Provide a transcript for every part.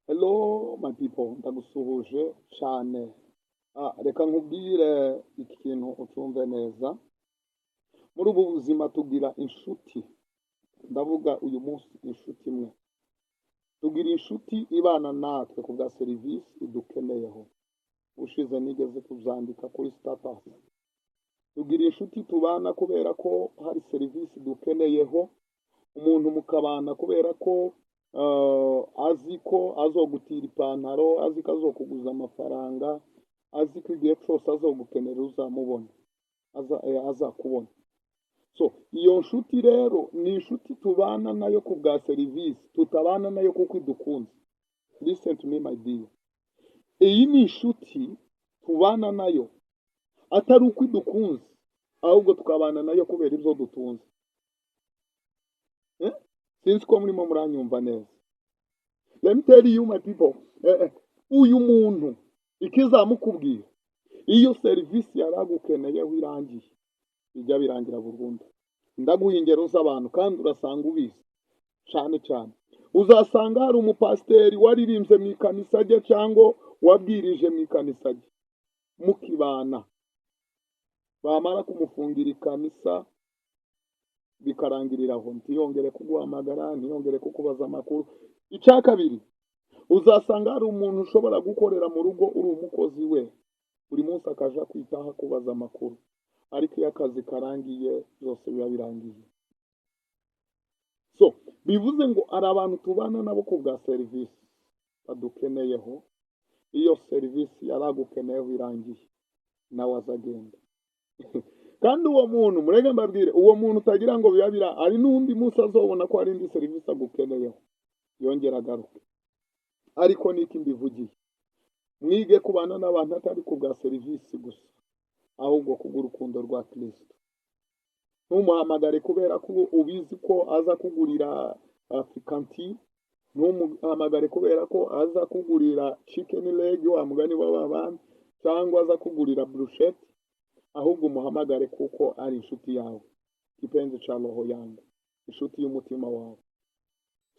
Hello my people, ndagusuhuje cyane. Reka nkubwire ikintu ucumve neza. Muri ubu buzima tugira inshuti. Ndavuga uyu munsi inshuti imwe. Tugira inshuti ibana natwe ku bwa serivisi idukeneyeho. Ushize nigeze kuzandika kuri status. Tugira inshuti tubana kubera ko hari serivisi dukeneyeho. Umuntu mukabana kubera ko azi ko azogutira ipantaro, azi ko azokuguza amafaranga, azi ko igihe cyose azogukenera uzamubona, azakubona. So iyo nshuti rero ni inshuti tubana nayo ku bwa serivisi, tutabana nayo kuko idukunze. Listen to me my dear. Iyi ni inshuti tubana nayo atari uko idukunze, ahubwo tukabana nayo kubera ibyo dutunze. Sinzi ko murimo muranyumva neza. Let me tell you my people, uyu muntu ikizamukubwira iyo serivisi yaragukeneyeho irangiye bijya birangira burundu. Ndaguha ingero z'abantu kandi urasanga ubizi cyane cyane. Uzasanga hari umupasiteri waririmbye mu ikanisa rye cyangwa wabwirije mu ikanisa rye, mukibana bamara kumufungira ikanisa bikarangirira aho, ntiyongere kuguhamagara, ntiyongere kukubaza amakuru. Icya kabiri, uzasanga hari umuntu ushobora gukorera mu rugo uri umukozi we, buri munsi akaja kwitaha kubaza amakuru, ariko iyo akazi karangiye byose biba birangiye. So bivuze ngo ari abantu tubana nabo ku bwa serivisi badukeneyeho. Iyo serivisi yaragukeneyeho irangiye nawe azagenda. Kandi uwo muntu murege mbabwire, uwo muntu utagira ngo biba ari n'undi munsi azobona ko hari indi serivisi agukeneyeho yongera agaruke. Ariko niki mbivugiye, mwige kubana n'abantu atari ku bwa serivisi gusa, ahubwo kubw'urukundo rwa Kristo. Ntumuhamagare kubera ko ubizi ko aza kugurira afrikanti, ntumuhamagare kubera ko aza kugurira chicken leg wa mugani w'abandi, cyangwa aza kugurira bruschette, ahubwo umuhamagare kuko ari inshuti yawe, kipenzi cha roho yangu, inshuti y'umutima wawe.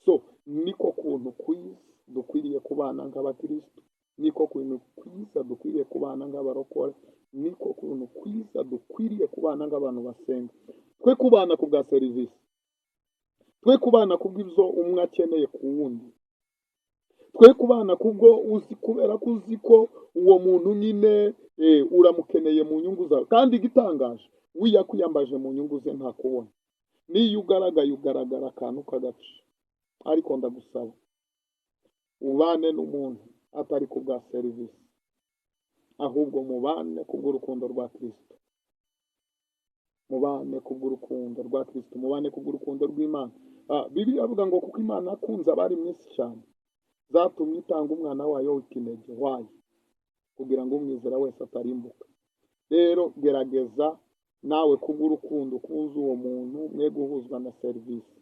So niko kuntu kwiza dukwiriye kubana nk'abakristo, niko kuntu kwiza dukwiriye kubana nk'abarokore, niko kuntu kwiza dukwiriye kubana nk'abantu basenga. Twe kubana ku bwa serivisi, twe kubana kubw'ibyo umwe akeneye ku wundi, twe kubana kubwo uzi kubera ko uzi ko uwo muntu nyine uramukeneye mu nyungu zawe, kandi igitangaje wiyakwiyambaje mu nyungu ze ntakubona. Niyo ugaragaye ugaragara akantu k'agace. Ariko ndagusaba ubane n'umuntu atari ku bwa serivisi, ahubwo mubane kubw'urukundo rwa Kristo, mubane kubw'urukundo rwa Kristo, mubane kubw'urukundo rw'Imana. Bibiliya avuga ngo kuko Imana akunze abari mu isi cyane, zatumye itanga umwana wayo w'ikinege wayo, kugira ngo umwizera wese atarimbuka. Rero gerageza nawe kubw'urukundo kuza uwo muntu, mwe guhuzwa na serivisi,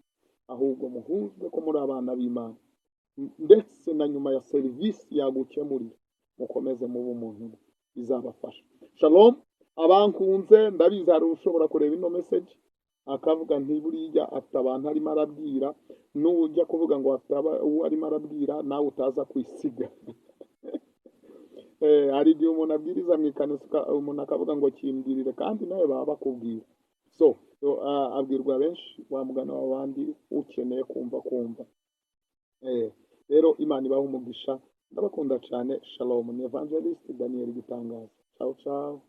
ahubwo muhuzwe ko muri abana b'Imana, ndetse na nyuma ya serivisi yagukemurira mukomeze muba umuntu bizabafasha. Shalom. Abankunze ndabizi hari ushobora kureba ino message akavuga nti buriya afite abantu arimo arabwira, n'ujya kuvuga ngo afite uwo arimo arabwira nawe utaza kwisiga. Hari igihe umuntu abwiriza mu ikanisa umuntu akavuga ngo kimbwirire, kandi nawe baba bakubwira. So abwirwa benshi wamugana w'abandi ukeneye kumva. Rero Imana ibaha umugisha, ndabakunda cyane. Shalom. Ni Evangelist Daniel Gitangaza. Ciao ciao.